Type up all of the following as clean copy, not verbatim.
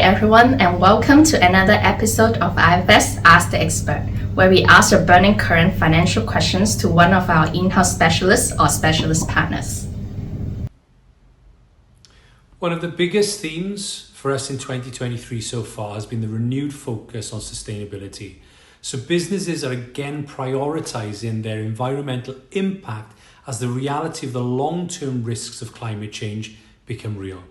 everyone, and welcome to another episode of IFS Ask the Expert, where we ask your burning current financial questions to one of our in-house specialists or specialist partners. One of the biggest themes for us in 2023 so far has been the renewed focus on sustainability. So businesses are again prioritizing their environmental impact as the reality of the long-term risks of climate change become real.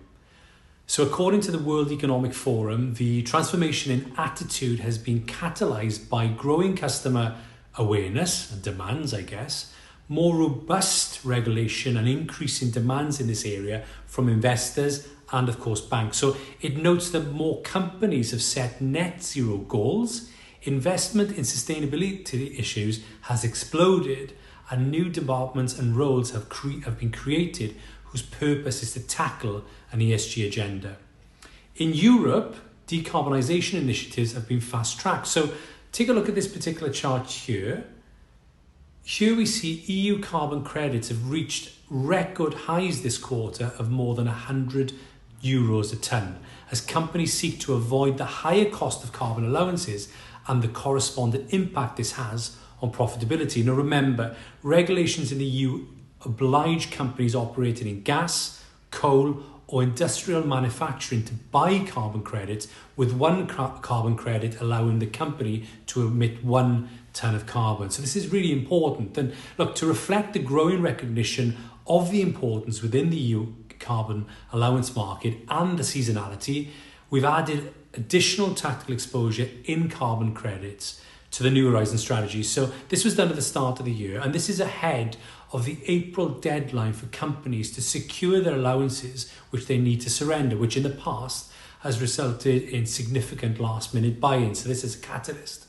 So according to the World Economic Forum, the transformation in attitude has been catalyzed by growing customer awareness and demands, more robust regulation and increasing demands in this area from investors and of course banks. So it notes that more companies have set net zero goals, investment in sustainability issues has exploded, and new departments and roles have been created whose purpose is to tackle an ESG agenda. In Europe, decarbonisation initiatives have been fast-tracked. So take a look at this particular chart here. Here we see EU carbon credits have reached record highs this quarter of more than €100 a tonne, as companies seek to avoid the higher cost of carbon allowances and the corresponding impact this has on profitability. Now remember, regulations in the EU oblige companies operating in gas, coal or industrial manufacturing to buy carbon credits, with one carbon credit allowing the company to emit 1 tonne of carbon. So this is really important. And look, to reflect the growing recognition of the importance within the EU carbon allowance market and the seasonality, we've added additional tactical exposure in carbon credits to the New Horizon strategy. So this was done at the start of the year, and this is ahead of the April deadline for companies to secure their allowances which they need to surrender, which in the past has resulted in significant last-minute buy-ins. So this is a catalyst.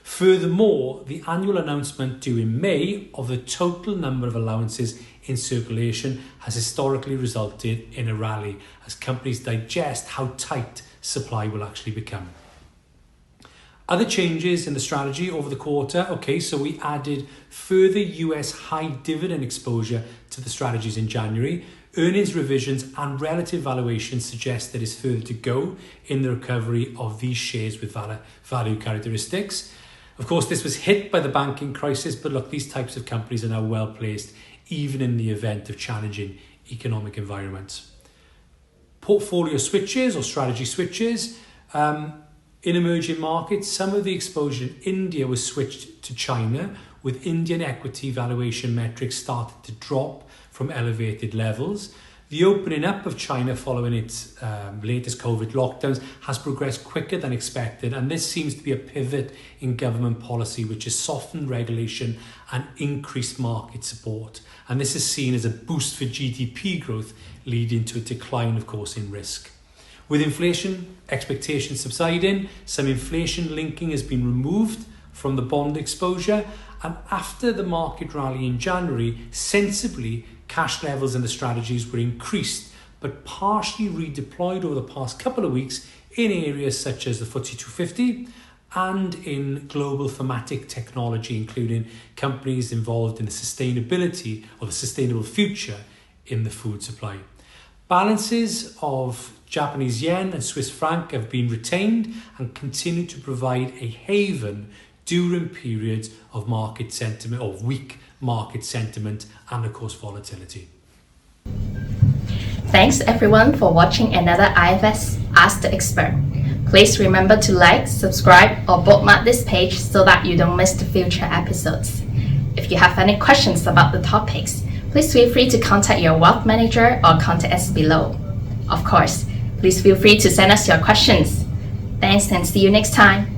Furthermore, the annual announcement due in May of the total number of allowances in circulation has historically resulted in a rally as companies digest how tight supply will actually become. Other changes in the strategy over the quarter. So we added further US high dividend exposure to the strategies in January. Earnings revisions and relative valuations suggest there is further to go in the recovery of these shares with value characteristics. Of course, this was hit by the banking crisis, but look, these types of companies are now well placed, even in the event of challenging economic environments. Portfolio switches or strategy switches. In emerging markets, some of the exposure in India was switched to China, with Indian equity valuation metrics started to drop from elevated levels. The opening up of China following its latest COVID lockdowns has progressed quicker than expected, and this seems to be a pivot in government policy which has softened regulation and increased market support. And this is seen as a boost for GDP growth, leading to a decline, of course, in risk. With inflation expectations subsiding, some inflation linking has been removed from the bond exposure, and after the market rally in January, sensibly, cash levels in the strategies were increased but partially redeployed over the past couple of weeks in areas such as the FTSE 250 and in global thematic technology, including companies involved in the sustainability or the sustainable future in the food supply. Balances of Japanese yen and Swiss franc have been retained and continue to provide a haven during periods of market sentiment or weak market sentiment and of course volatility. Thanks everyone for watching another IFS Ask the Expert. Please remember to like, subscribe or bookmark this page so that you don't miss the future episodes. If you have any questions about the topics, please feel free to contact your wealth manager or contact us below. Of course, please feel free to send us your questions. Thanks and see you next time.